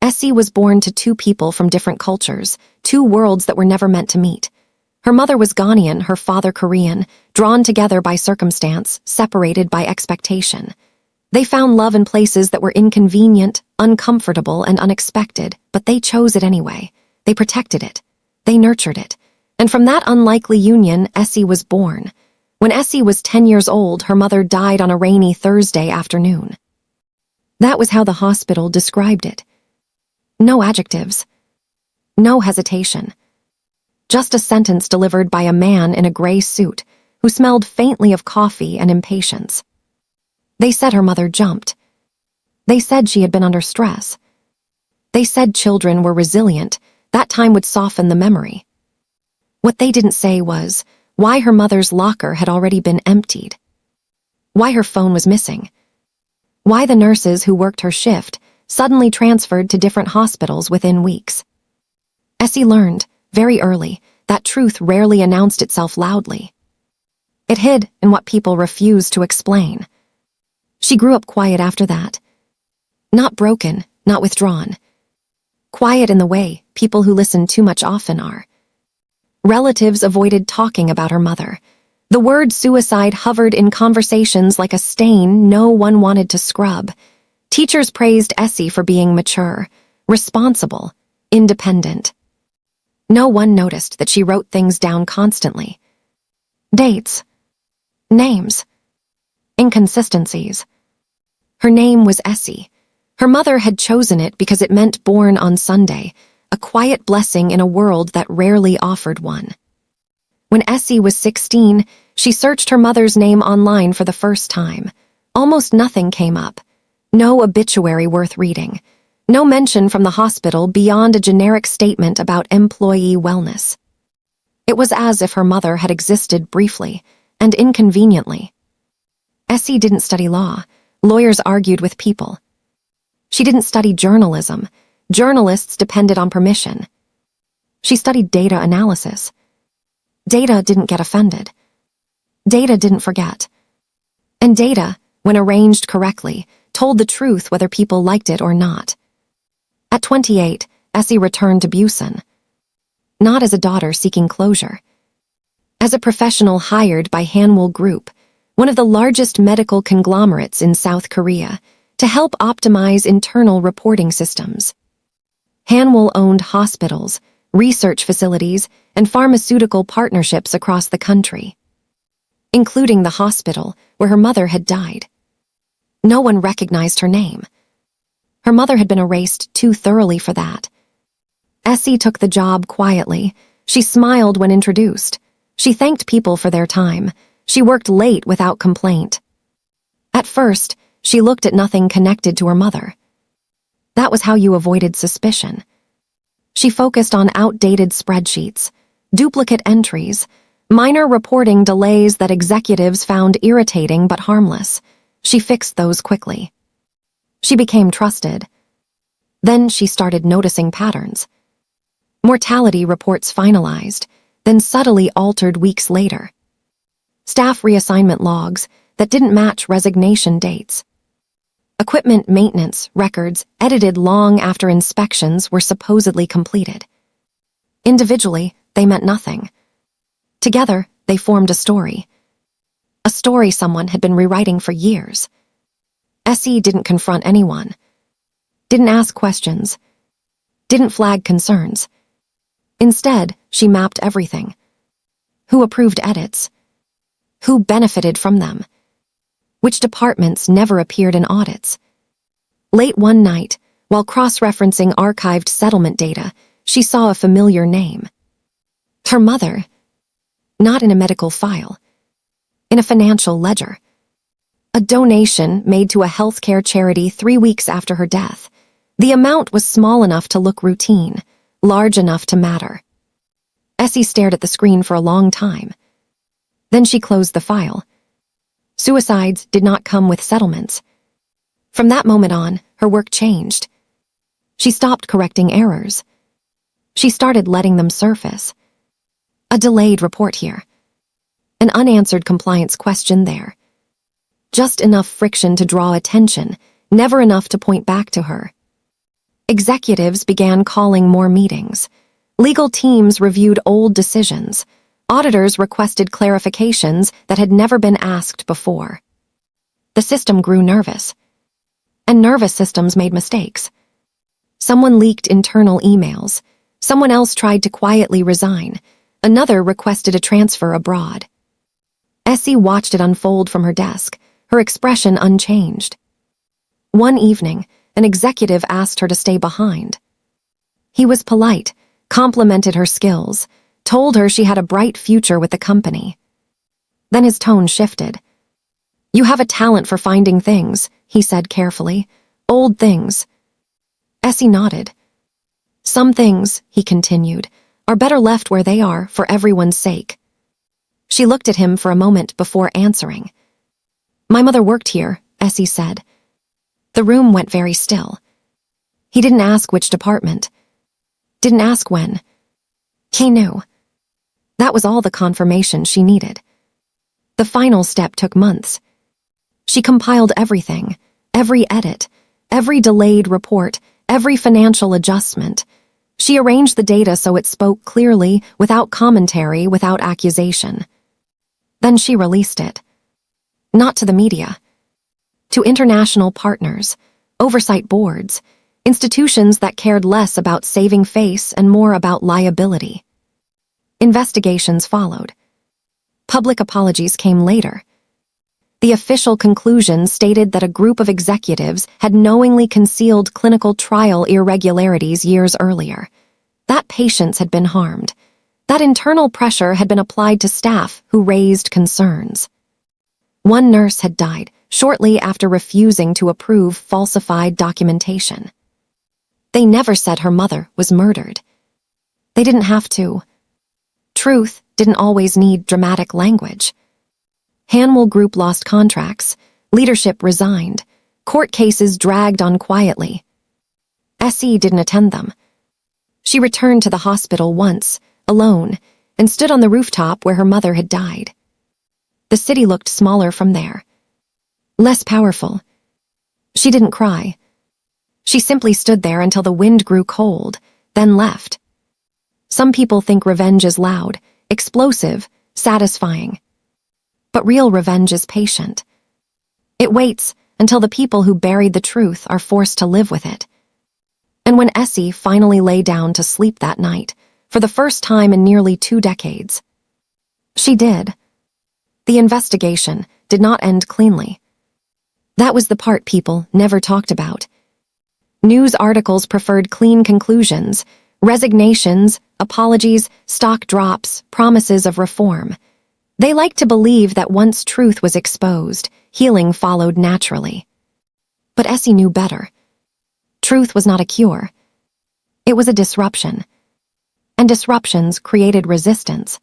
Essie was born to two people from different cultures, two worlds that were never meant to meet. Her mother was Ghanaian, her father Korean, drawn together by circumstance, separated by expectation. They found love in places that were inconvenient, uncomfortable, and unexpected, but they chose it anyway. They protected it. They nurtured it. And from that unlikely union, Essie was born. When Essie was 10 years old, her mother died on a rainy Thursday afternoon. That was how the hospital described it. No adjectives. No hesitation. Just a sentence delivered by a man in a gray suit who smelled faintly of coffee and impatience. They said her mother jumped. They said she had been under stress. They said children were resilient. That time would soften the memory. What they didn't say was why her mother's locker had already been emptied. Why her phone was missing. Why the nurses who worked her shift suddenly transferred to different hospitals within weeks. Essie learned, very early, that truth rarely announced itself loudly. It hid in what people refused to explain. She grew up quiet after that. Not broken, not withdrawn. Quiet in the way people who listen too much often are. Relatives avoided talking about her mother. The word suicide hovered in conversations like a stain no one wanted to scrub. Teachers praised Essie for being mature, responsible, independent. No one noticed that she wrote things down constantly. Dates. Names. Inconsistencies. Her name was Essie. Her mother had chosen it because it meant born on Sunday, a quiet blessing in a world that rarely offered one. When Essie was 16, she searched her mother's name online for the first time. Almost nothing came up. No obituary worth reading. No mention from the hospital beyond a generic statement about employee wellness. It was as if her mother had existed briefly and inconveniently. Essie didn't study law. Lawyers argued with people. She didn't study journalism. Journalists depended on permission. She studied data analysis. Data didn't get offended. Data didn't forget. And data, when arranged correctly, told the truth whether people liked it or not. At 28, Essie returned to Busan. Not as a daughter seeking closure. As a professional hired by Hanwol Group, one of the largest medical conglomerates in South Korea, to help optimize internal reporting systems. Hanwol owned hospitals, research facilities, and pharmaceutical partnerships across the country, including the hospital where her mother had died. No one recognized her name. Her mother had been erased too thoroughly for that. Essie took the job quietly. She smiled when introduced. She thanked people for their time. She worked late without complaint. At first, she looked at nothing connected to her mother. That was how you avoided suspicion. She focused on outdated spreadsheets, duplicate entries, minor reporting delays that executives found irritating but harmless. She fixed those quickly. She became trusted. Then she started noticing patterns. Mortality reports finalized, then subtly altered weeks later. Staff reassignment logs that didn't match resignation dates. Equipment maintenance records edited long after inspections were supposedly completed. Individually, they meant nothing. Together, they formed a story. A story someone had been rewriting for years. Essie didn't confront anyone. Didn't ask questions. Didn't flag concerns. Instead, she mapped everything. Who approved edits? Who benefited from them? Which departments never appeared in audits? Late one night, while cross-referencing archived settlement data, she saw a familiar name. Her mother. Not in a medical file. In a financial ledger. A donation made to a healthcare charity 3 weeks after her death. The amount was small enough to look routine, large enough to matter. Essie stared at the screen for a long time. Then she closed the file. Suicides did not come with settlements. From that moment on, her work changed. She stopped correcting errors. She started letting them surface. A delayed report here. An unanswered compliance question there. Just enough friction to draw attention, never enough to point back to her. Executives began calling more meetings. Legal teams reviewed old decisions. Auditors requested clarifications that had never been asked before. The system grew nervous. And nervous systems made mistakes. Someone leaked internal emails. Someone else tried to quietly resign. Another requested a transfer abroad. Essie watched it unfold from her desk, her expression unchanged. One evening, an executive asked her to stay behind. He was polite, complimented her skills, told her she had a bright future with the company. Then his tone shifted. "You have a talent for finding things," he said carefully. "Old things." Essie nodded. "Some things," he continued, "are better left where they are for everyone's sake." She looked at him for a moment before answering. "My mother worked here," Essie said. The room went very still. He didn't ask which department. Didn't ask when. He knew. That was all the confirmation she needed. The final step took months. She compiled everything, every edit, every delayed report, every financial adjustment. She arranged the data so it spoke clearly, without commentary, without accusation. Then she released it. Not to the media. To international partners, oversight boards, institutions that cared less about saving face and more about liability. Investigations followed. Public apologies came later. The official conclusion stated that a group of executives had knowingly concealed clinical trial irregularities years earlier. That patients had been harmed. That internal pressure had been applied to staff who raised concerns. One nurse had died shortly after refusing to approve falsified documentation. They never said her mother was murdered. They didn't have to. Truth didn't always need dramatic language. Hanwell Group lost contracts, leadership resigned, court cases dragged on quietly. Essie didn't attend them. She returned to the hospital once, alone, and stood on the rooftop where her mother had died. The city looked smaller from there. Less powerful. She didn't cry. She simply stood there until the wind grew cold, then left. Some people think revenge is loud, explosive, satisfying. But real revenge is patient. It waits until the people who buried the truth are forced to live with it. And when Essie finally lay down to sleep that night, for the first time in nearly 2 decades, she did. The investigation did not end cleanly. That was the part people never talked about. News articles preferred clean conclusions, resignations, apologies, stock drops, promises of reform. They liked to believe that once truth was exposed, healing followed naturally. But Essie knew better. Truth was not a cure. It was a disruption. And disruptions created resistance.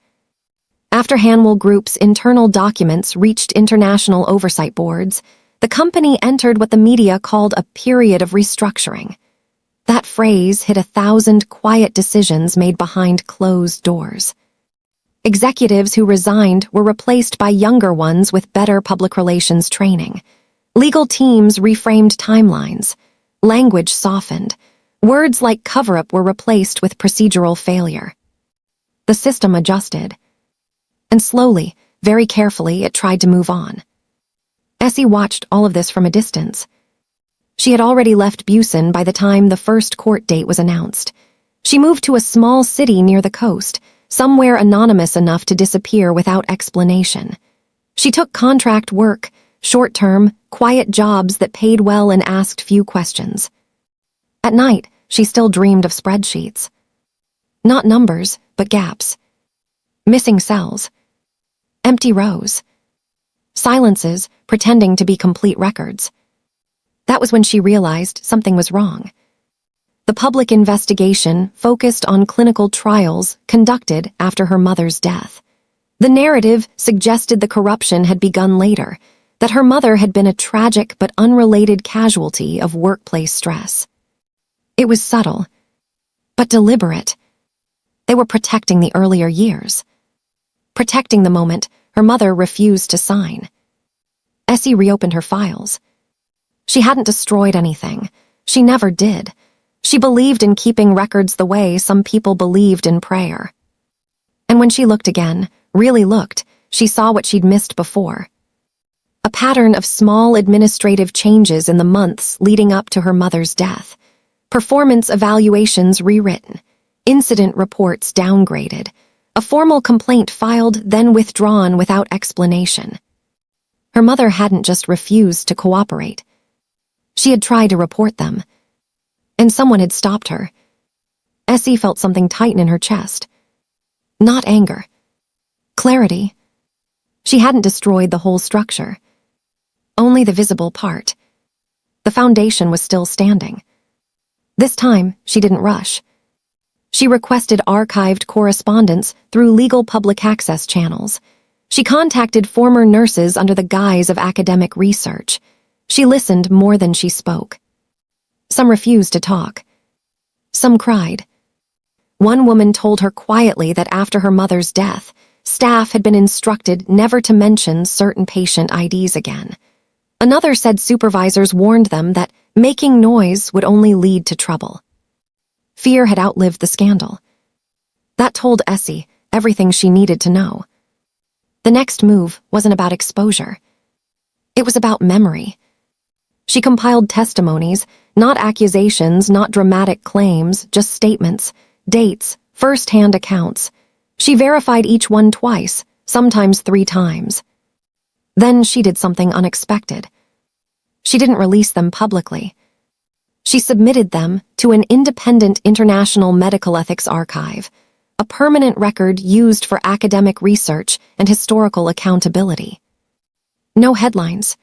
After Hanwell Group's internal documents reached international oversight boards, the company entered what the media called a period of restructuring. That phrase hid 1,000 quiet decisions made behind closed doors. Executives who resigned were replaced by younger ones with better public relations training. Legal teams reframed timelines. Language softened. Words like cover-up were replaced with procedural failure. The system adjusted. And slowly, very carefully, it tried to move on. Essie watched all of this from a distance. She had already left Busan by the time the first court date was announced. She moved to a small city near the coast, somewhere anonymous enough to disappear without explanation. She took contract work, short-term, quiet jobs that paid well and asked few questions. At night, she still dreamed of spreadsheets. Not numbers, but gaps. Missing cells. Empty rows. Silences, pretending to be complete records. That was when she realized something was wrong. The public investigation focused on clinical trials conducted after her mother's death. The narrative suggested the corruption had begun later, that her mother had been a tragic but unrelated casualty of workplace stress. It was subtle, but deliberate. They were protecting the earlier years. Protecting the moment her mother refused to sign. Essie reopened her files. She hadn't destroyed anything. She never did. She believed in keeping records the way some people believed in prayer. And when she looked again, really looked, she saw what she'd missed before. A pattern of small administrative changes in the months leading up to her mother's death. Performance evaluations rewritten. Incident reports downgraded. A formal complaint filed, then withdrawn without explanation. Her mother hadn't just refused to cooperate. She had tried to report them. And someone had stopped her. Essie felt something tighten in her chest. Not anger. Clarity. She hadn't destroyed the whole structure. Only the visible part. The foundation was still standing. This time, she didn't rush. She requested archived correspondence through legal public access channels. She contacted former nurses under the guise of academic research. She listened more than she spoke. Some refused to talk. Some cried. One woman told her quietly that after her mother's death, staff had been instructed never to mention certain patient IDs again. Another said supervisors warned them that making noise would only lead to trouble. Fear had outlived the scandal. That told Essie everything she needed to know. The next move wasn't about exposure. It was about memory. She compiled testimonies, not accusations, not dramatic claims, just statements, dates, first-hand accounts. She verified each one twice, sometimes 3 times. Then she did something unexpected. She didn't release them publicly. She submitted them to an independent international medical ethics archive, a permanent record used for academic research and historical accountability. No headlines.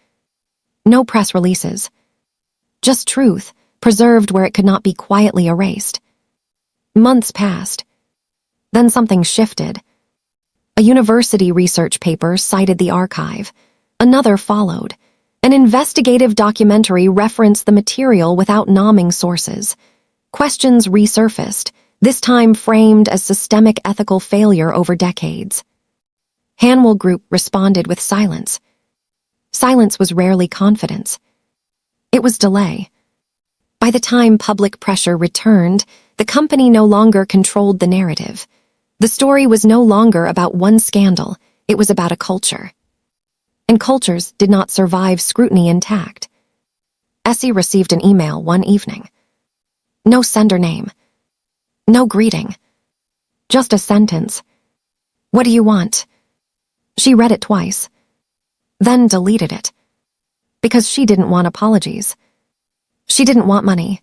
No press releases. Just truth, preserved where it could not be quietly erased. Months passed. Then something shifted. A university research paper cited the archive. Another followed. An investigative documentary referenced the material without naming sources. Questions resurfaced, this time framed as systemic ethical failure over decades. Hanwell Group responded with silence. Silence was rarely confidence. It was delay. By the time public pressure returned, the company no longer controlled the narrative. The story was no longer about one scandal, it was about a culture. And cultures did not survive scrutiny intact. Essie received an email one evening. No sender name. No greeting. Just a sentence. What do you want? She read it twice. Then deleted it. Because she didn't want apologies. She didn't want money.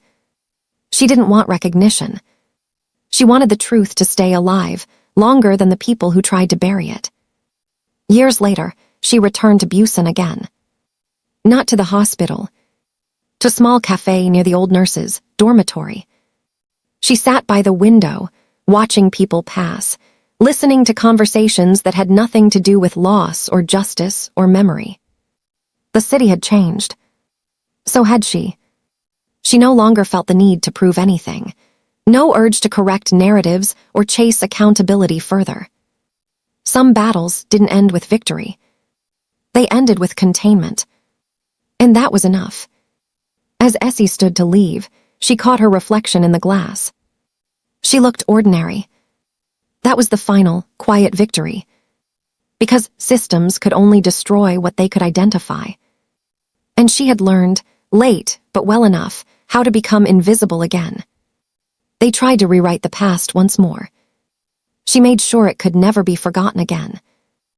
She didn't want recognition. She wanted the truth to stay alive, longer than the people who tried to bury it. Years later, she returned to Busan again. Not to the hospital. To a small cafe near the old nurses' dormitory. She sat by the window, watching people pass, listening to conversations that had nothing to do with loss or justice or memory. The city had changed. So had she. She no longer felt the need to prove anything. No urge to correct narratives or chase accountability further. Some battles didn't end with victory. They ended with containment. And that was enough. As Essie stood to leave, she caught her reflection in the glass. She looked ordinary. That was the final, quiet victory. Because systems could only destroy what they could identify. And she had learned, late but well enough, how to become invisible again. They tried to rewrite the past once more. She made sure it could never be forgotten again.